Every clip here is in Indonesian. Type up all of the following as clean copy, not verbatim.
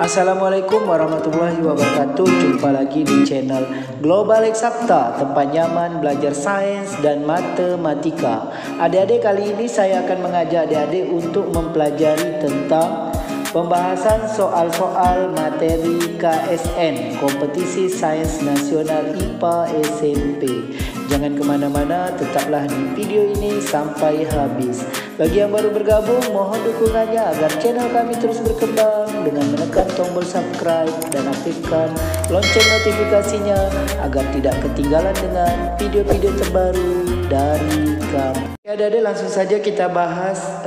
Assalamualaikum warahmatullahi wabarakatuh. Jumpa lagi di channel Global Eksakta, tempat nyaman belajar sains dan matematika. Adik-adik, kali ini saya akan mengajak adik-adik untuk mempelajari tentang pembahasan soal-soal materi KSN, Kompetisi Sains Nasional IPA SMP. Jangan kemana-mana, tetaplah di video ini sampai habis. Bagi yang baru bergabung, mohon dukungannya agar channel kami terus berkembang dengan menekan tombol subscribe dan aktifkan lonceng notifikasinya agar tidak ketinggalan dengan video-video terbaru dari kami. Adik-adik, langsung saja kita bahas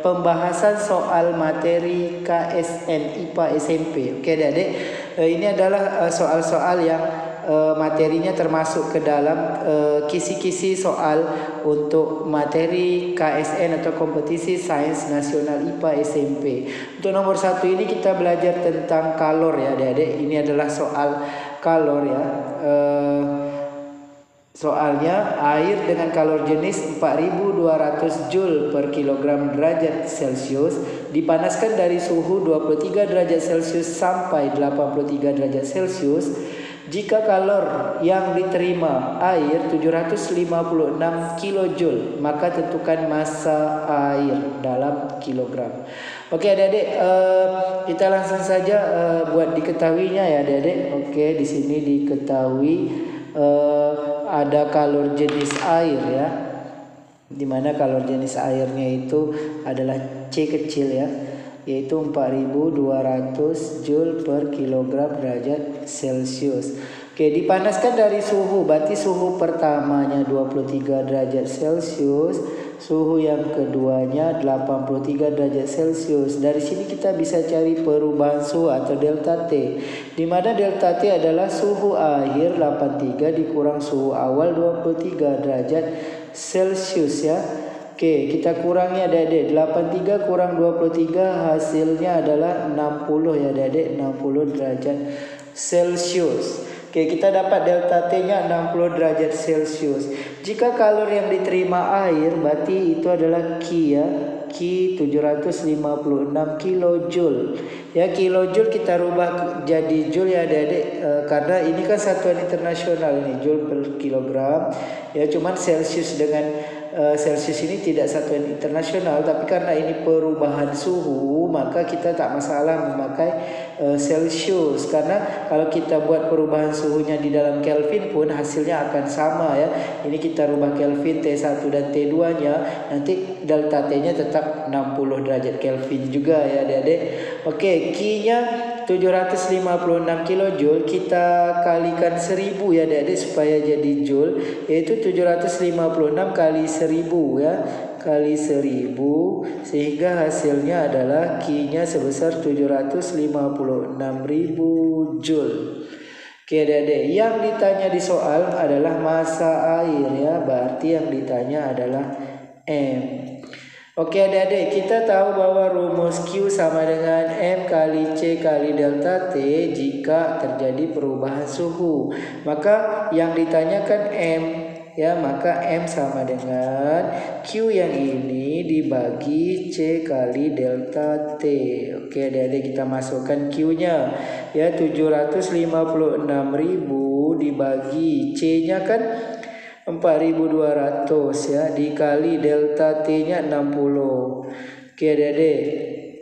pembahasan soal materi KSN IPA SMP. Oke adik-adik, ini adalah soal-soal yang materinya termasuk ke dalam kisi-kisi soal untuk materi KSN atau Kompetisi Sains Nasional IPA SMP. Untuk nomor 1 ini kita belajar tentang kalor ya adik-adik. Ini adalah soal kalor ya. Soalnya, air dengan kalor jenis 4200 Joule per kilogram derajat Celcius dipanaskan dari suhu 23 derajat Celcius sampai 83 derajat Celcius. Jika kalor yang diterima air 756 kJ, maka tentukan massa air dalam kilogram. Oke adik-adik, kita langsung saja buat diketahuinya ya adik-adik. Oke, di sini diketahui ada kalor jenis air ya, dimana kalor jenis airnya itu adalah C kecil ya, yaitu 4200 Joule per kilogram derajat Celcius. Oke, dipanaskan dari suhu, berarti suhu pertamanya 23 derajat Celcius, suhu yang keduanya 83 derajat Celcius. Dari sini kita bisa cari perubahan suhu atau delta T, di mana delta T adalah suhu akhir 83 dikurang suhu awal 23 derajat Celcius ya. Oke, kita kurangi adik-adik, 83 kurang 23 hasilnya adalah 60 ya adik-adik, 60 derajat Celcius. Oke, kita dapat delta T-nya 60 derajat Celcius. Jika kalor yang diterima air, berarti itu adalah Q ya. Q 756 kilojoule. Ya, kilojoule kita rubah jadi joule ya adik-adik, karena ini kan satuan internasional ini, joule per kilogram. Ya, cuman Celcius dengan Celcius ini tidak satuan internasional, tapi karena ini perubahan suhu, maka kita tak masalah memakai Celcius, karena kalau kita buat perubahan suhunya di dalam Kelvin pun hasilnya akan sama ya. Ini kita rubah Kelvin T1 dan T2 nya, nanti delta T nya tetap 60 derajat Kelvin juga ya adik-adik. Oke, Q nya 756 kilojoule, kita kalikan 1000 ya adik-adik supaya jadi joule, yaitu 756 kali 1000 ya, kali 1000, sehingga hasilnya adalah Q-nya sebesar 756.000 Joule. Oke adik-adik, yang ditanya di soal adalah massa air ya, berarti yang ditanya adalah M. Oke adik-adik, kita tahu bahwa rumus Q sama dengan M kali C kali delta T jika terjadi perubahan suhu. Maka yang ditanyakan M ya, maka M sama dengan Q yang ini dibagi C kali delta T. Oke adik-adik, kita masukkan Q-nya ya, 756.000 dibagi C-nya kan 4200 ya, dikali delta T-nya 60. Oke adik-adik,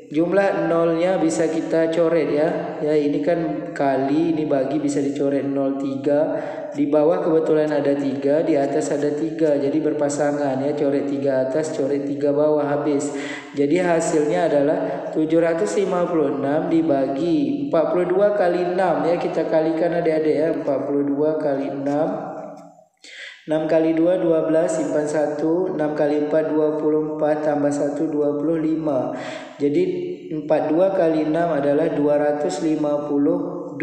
jumlah nolnya bisa kita coret ya. Ya, ini kan kali, ini bagi, bisa dicoret 03. Di bawah kebetulan ada 3, di atas ada 3. Jadi berpasangan ya, coret 3 atas, coret 3 bawah, habis. Jadi hasilnya adalah 756 dibagi 42 kali 6 ya, kita kalikan adik-adik ya, 42 kali 6. 6 kali 2 12, simpan 1, 6 kali 4 24, tambah 1 25. Jadi 42 kali 6 adalah 252,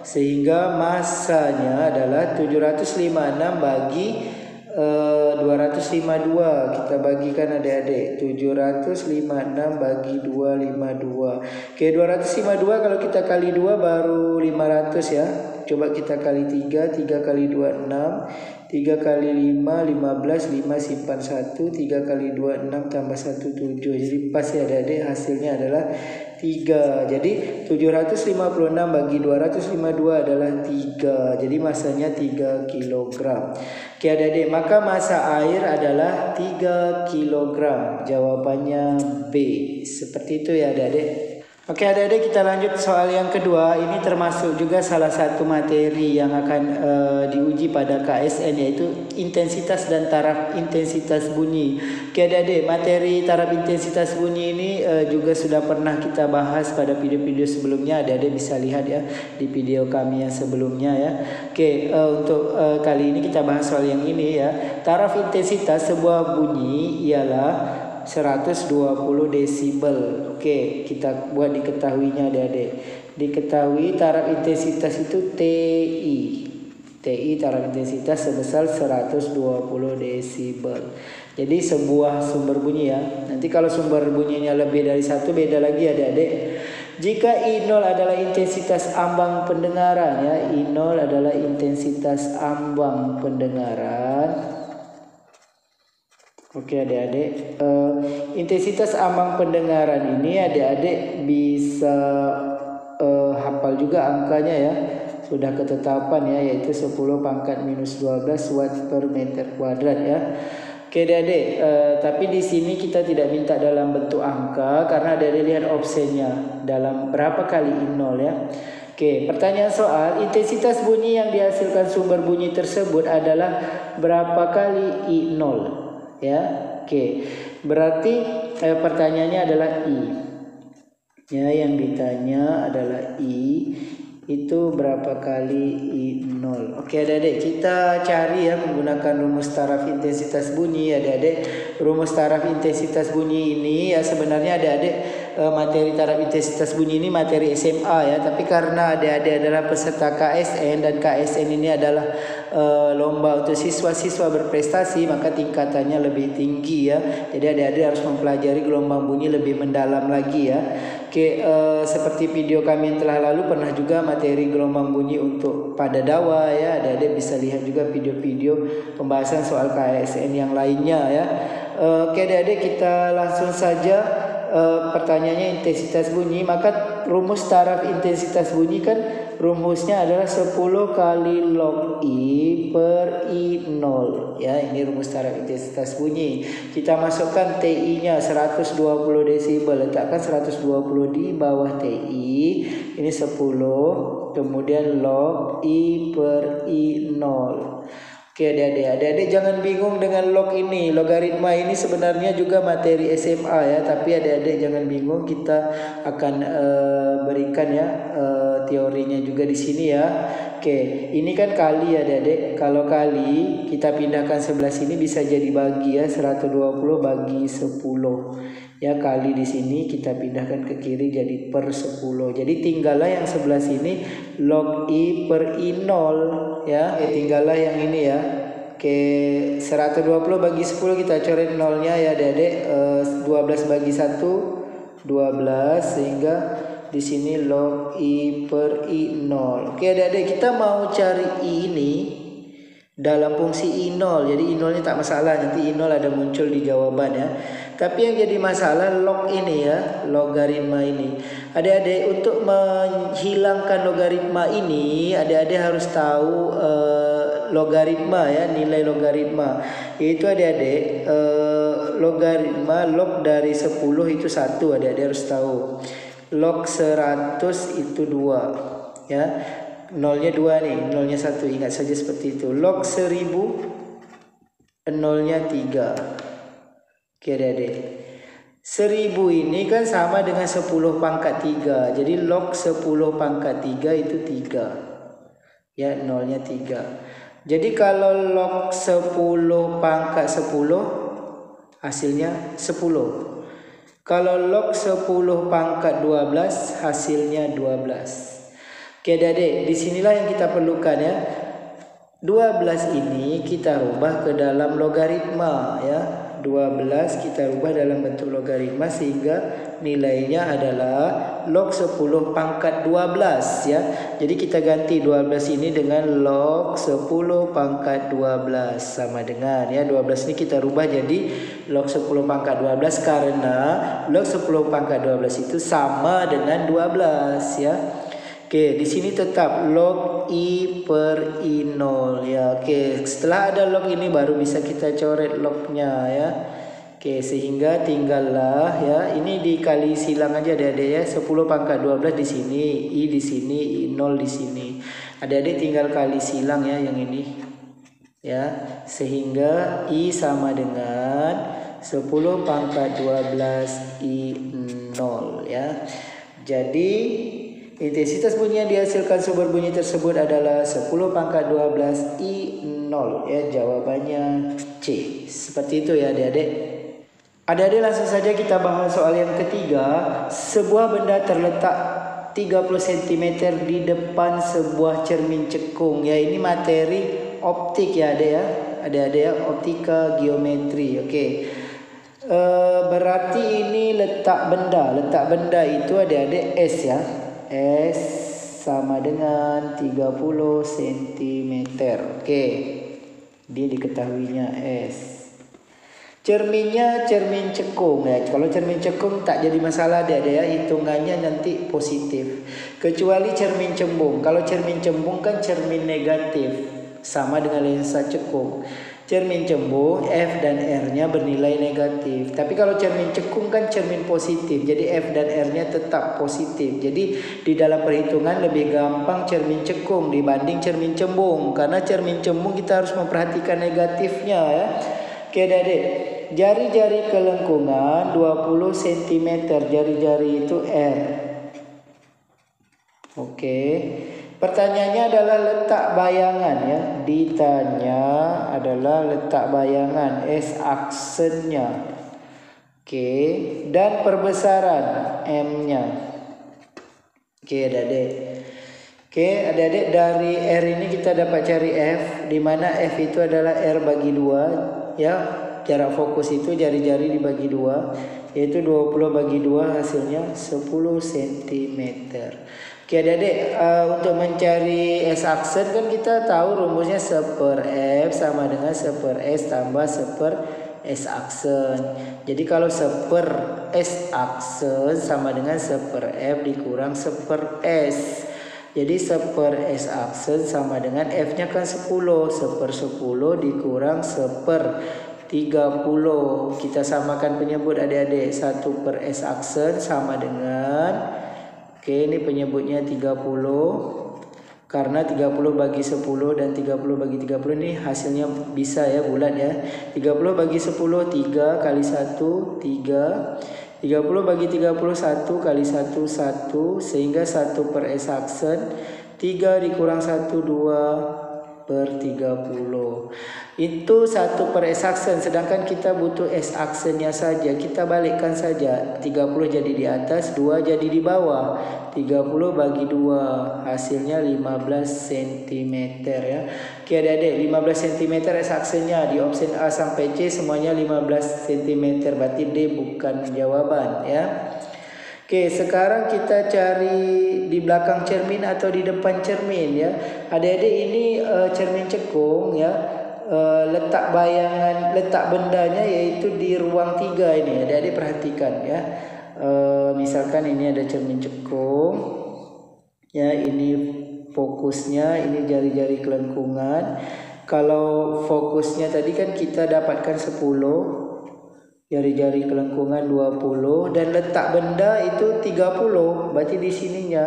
sehingga massanya adalah 756 bagi 252. Kita bagikan adik-adik, 756 bagi 252. Oke, 252 kalau kita kali 2 baru 500 ya. Coba kita kali 3, 3 kali 2 6, 3 kali 5, 15, 5 simpan 1, 3 kali 2, 6 tambah 1, 7. Jadi pas ya adik-adik, hasilnya adalah 3. Jadi 756 bagi 252 adalah 3. Jadi masanya 3 kg. Oke adik-adik, maka massa air adalah 3 kg. Jawabannya B. Seperti itu ya adik-adik. Oke adik-adik, kita lanjut soal yang kedua. Ini termasuk juga salah satu materi yang akan diuji pada KSN, yaitu intensitas dan taraf intensitas bunyi. Oke adik-adik, materi taraf intensitas bunyi ini juga sudah pernah kita bahas pada video-video sebelumnya. Adik-adik bisa lihat ya di video kami yang sebelumnya ya. Oke, untuk kali ini kita bahas soal yang ini ya. Taraf intensitas sebuah bunyi ialah 120 desibel. Oke, kita buat diketahuinya adik-adik. Diketahui taraf intensitas itu TI. TI taraf intensitas sebesar 120 desibel. Jadi sebuah sumber bunyi ya. Nanti kalau sumber bunyinya lebih dari satu beda lagi adik-adik. Jika I0 adalah intensitas ambang pendengaran ya. I0 adalah intensitas ambang pendengaran. Oke adik-adik, intensitas ambang pendengaran ini adik-adik bisa hafal juga angkanya ya. Sudah ketetapan ya, yaitu 10 pangkat minus 12 watt per meter kuadrat ya. Oke adik-adik, tapi di sini kita tidak minta dalam bentuk angka karena adik-adik lihat opsinya dalam berapa kali I0 ya. Oke, pertanyaan soal, intensitas bunyi yang dihasilkan sumber bunyi tersebut adalah berapa kali I0? Ya, oke. Berarti pertanyaannya adalah I. Ya, yang ditanya adalah I. Itu berapa kali I0? Oke adik-adik, kita cari ya menggunakan rumus taraf intensitas bunyi adik-adik. Rumus taraf intensitas bunyi ini ya sebenarnya adik-adik materi taraf intensitas bunyi ini materi SMA ya. Tapi karena adik-adik adalah peserta KSN dan KSN ini adalah lomba untuk siswa-siswa berprestasi, maka tingkatannya lebih tinggi ya. Jadi adik-adik harus mempelajari gelombang bunyi lebih mendalam lagi ya. Oke, seperti video kami yang telah lalu pernah juga materi gelombang bunyi untuk pada dawa ya. Adik-adik bisa lihat juga video-video pembahasan soal KSN yang lainnya ya. Oke adik-adik, kita langsung saja pertanyaannya intensitas bunyi. Maka rumus taraf intensitas bunyi kan rumusnya adalah 10 kali log I per I0 ya. Ini rumus taraf intensitas bunyi. Kita masukkan TI-nya 120 desibel, letakkan 120 di bawah TI. Ini 10, kemudian log I per I0. Oke adik-adik jangan bingung dengan log ini. Logaritma ini sebenarnya juga materi SMA ya, tapi adik-adik jangan bingung, kita akan berikan ya teorinya juga di sini ya. Oke, ini kan kali ya adik-adik. Kalau kali kita pindahkan sebelah sini bisa jadi bagi ya, 120 bagi 10. Ya, kali di sini kita pindahkan ke kiri jadi per 10. Jadi tinggallah yang sebelah sini log I per I0 ya. Tinggallah yang ini ya. Oke, 120 bagi 10 kita coret nolnya ya adik-adik. 12 bagi 1 12, sehingga di sini log I per I0. Oke adik-adik, kita mau cari I ini dalam fungsi I0. Jadi I0 nya tak masalah, nanti I0 ada muncul di jawaban ya. Tapi yang jadi masalah log ini ya, logaritma ini. Adik-adik, untuk menghilangkan logaritma ini, adik-adik harus tahu logaritma ya, nilai logaritma. Yaitu adik-adik, logaritma log dari 10 itu 1, adik-adik harus tahu. Log 100 itu 2 ya. Nolnya 2 nih, nolnya 1, ingat saja seperti itu. Log 1000 nolnya 3. Oke adik-adik, 1000 ini kan sama dengan 10 pangkat 3. Jadi log 10 pangkat 3 itu 3 ya, nolnya 3. Jadi kalau log 10 pangkat 10 hasilnya 10. Kalau log 10 pangkat 12 hasilnya 12. Oke adik-adik, disinilah yang kita perlukan ya. 12 ini kita rubah ke dalam logaritma ya. 12 kita rubah dalam bentuk logaritma sehingga nilainya adalah log 10 pangkat 12 ya. Jadi kita ganti 12 ini dengan log 10 pangkat 12 sama dengan ya 12 ini kita rubah jadi log 10 pangkat 12 karena log 10 pangkat 12 itu sama dengan 12 ya. Oke, di sini tetap log I per I0 ya. Oke, setelah ada log ini baru bisa kita coret lognya ya. Oke, sehingga tinggallah ya, ini dikali silang aja adik-adik ya. 10 pangkat 12 di sini, I di sini, I0 di sini. Adik-adik tinggal kali silang ya yang ini. Ya, sehingga I sama dengan 10 pangkat 12 I0 ya. Jadi intensitas bunyi yang dihasilkan sumber bunyi tersebut adalah 10 pangkat 12 I0 ya, jawabannya C. Seperti itu ya adik-adik. Adik-adik langsung saja kita bahas soal yang ketiga. Sebuah benda terletak 30 cm di depan sebuah cermin cekung ya, ini materi optik ya adik ya. Adik-adik ya, optika geometri. Oke. Berarti ini letak benda. Letak benda itu adik-adik S ya. S sama dengan 30 cm. Oke. Dia diketahuinya S. Cerminnya cermin cekung ya. Kalau cermin cekung tak jadi masalah dia ya, hitungannya nanti positif. Kecuali cermin cembung. Kalau cermin cembung kan cermin negatif, sama dengan lensa cekung. Cermin cembung F dan R-nya bernilai negatif. Tapi kalau cermin cekung kan cermin positif. Jadi F dan R-nya tetap positif. Jadi di dalam perhitungan lebih gampang cermin cekung dibanding cermin cembung. Karena cermin cembung kita harus memperhatikan negatifnya ya. Oke adik-adik. Jari-jari kelengkungan 20 cm. Jari-jari itu R. Oke. Pertanyaannya adalah letak bayangan ya. Ditanya adalah letak bayangan S aksennya. Oke, dan perbesaran M-nya. Oke, adik-adik. Oke, adik-adik, dari R ini kita dapat cari F, di mana F itu adalah R bagi 2 ya. Jarak fokus itu jari-jari dibagi 2, yaitu 20 bagi 2 hasilnya 10 cm. Oke adik-adik, untuk mencari S aksen kan kita tahu rumusnya 1/F sama dengan 1/S tambah 1/S aksen. Jadi kalau 1/S aksen sama dengan 1/F dikurang 1/S. Jadi 1/S aksen sama dengan F-nya kan 10. 1/10 dikurang 1/30. Kita samakan penyebut adik-adik. 1/S aksen sama dengan, oke, ini penyebutnya 30. Karena 30 bagi 10 dan 30 bagi 30 ini hasilnya bisa ya, bulat ya. 30 bagi 10 3 kali 1 3. 30 bagi 31 kali 1 1, sehingga 1/S aksen 3 dikurang 1 2/30. Itu 1/S aksen, sedangkan kita butuh S aksennya saja. Kita balikkan saja, 30 jadi di atas, 2 jadi di bawah. 30 bagi 2 hasilnya 15 cm ya. Oke adik-adik, 15 cm S aksennya di opsi A sampai C semuanya 15 cm, berarti D bukan jawaban ya. Oke, sekarang kita cari di belakang cermin atau di depan cermin ya. Adik-adik, ini cermin cekung ya. Letak bayangan, letak bendanya yaitu di ruang 3 ini. Adik-adik perhatikan ya. Misalkan ini ada cermin cekung ya, ini fokusnya, ini jari-jari kelengkungan. Kalau fokusnya tadi kan kita dapatkan 10, jari-jari kelengkungan 20, dan letak benda itu 30, berarti di sininya.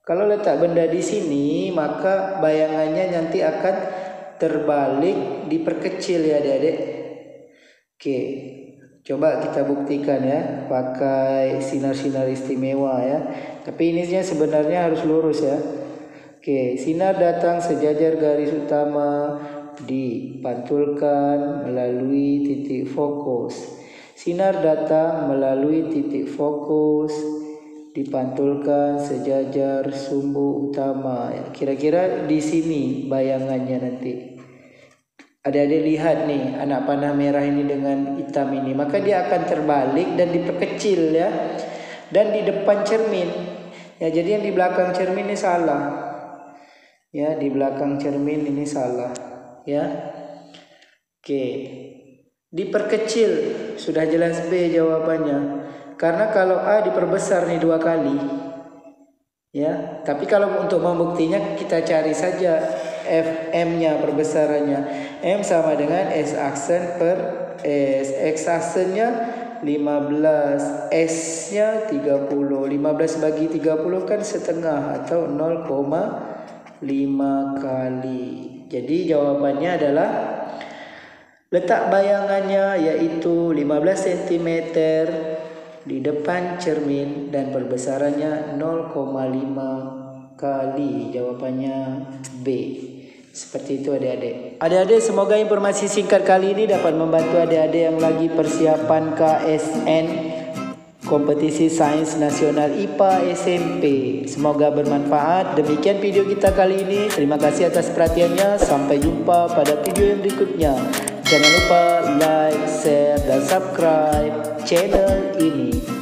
Kalau letak benda di sini, maka bayangannya nanti akan terbalik, diperkecil ya adik-adik. Oke, coba kita buktikan ya, pakai sinar-sinar istimewa ya. Tapi ini sebenarnya harus lurus ya. Oke, sinar datang sejajar garis utama, dipantulkan melalui titik fokus. Sinar datang melalui titik fokus, dipantulkan sejajar sumbu utama. Kira-kira di sini bayangannya nanti. Adik-adik lihat nih anak panah merah ini dengan hitam ini, maka dia akan terbalik dan diperkecil ya. Dan di depan cermin. Ya, jadi yang di belakang cermin ini salah. Ya, di belakang cermin ini salah. Ya. Oke. Diperkecil, sudah jelas B jawabannya. Karena kalau A diperbesar nih 2 kali. Ya, tapi kalau untuk membuktinya kita cari saja FM-nya, perbesarannya. M sama dengan S aksen per S. X aksennya 15, S-nya 30. 15 bagi 30 kan setengah atau 0,5 kali. Jadi jawabannya adalah letak bayangannya yaitu 15 cm di depan cermin dan perbesarannya 0,5 kali. Jawabannya B. Seperti itu adik-adik. Adik-adik, semoga informasi singkat kali ini dapat membantu adik-adik yang lagi persiapan KSN Kompetisi Sains Nasional IPA SMP. Semoga bermanfaat. Demikian video kita kali ini. Terima kasih atas perhatiannya. Sampai jumpa pada video yang berikutnya. Jangan lupa like, share, dan subscribe channel ini.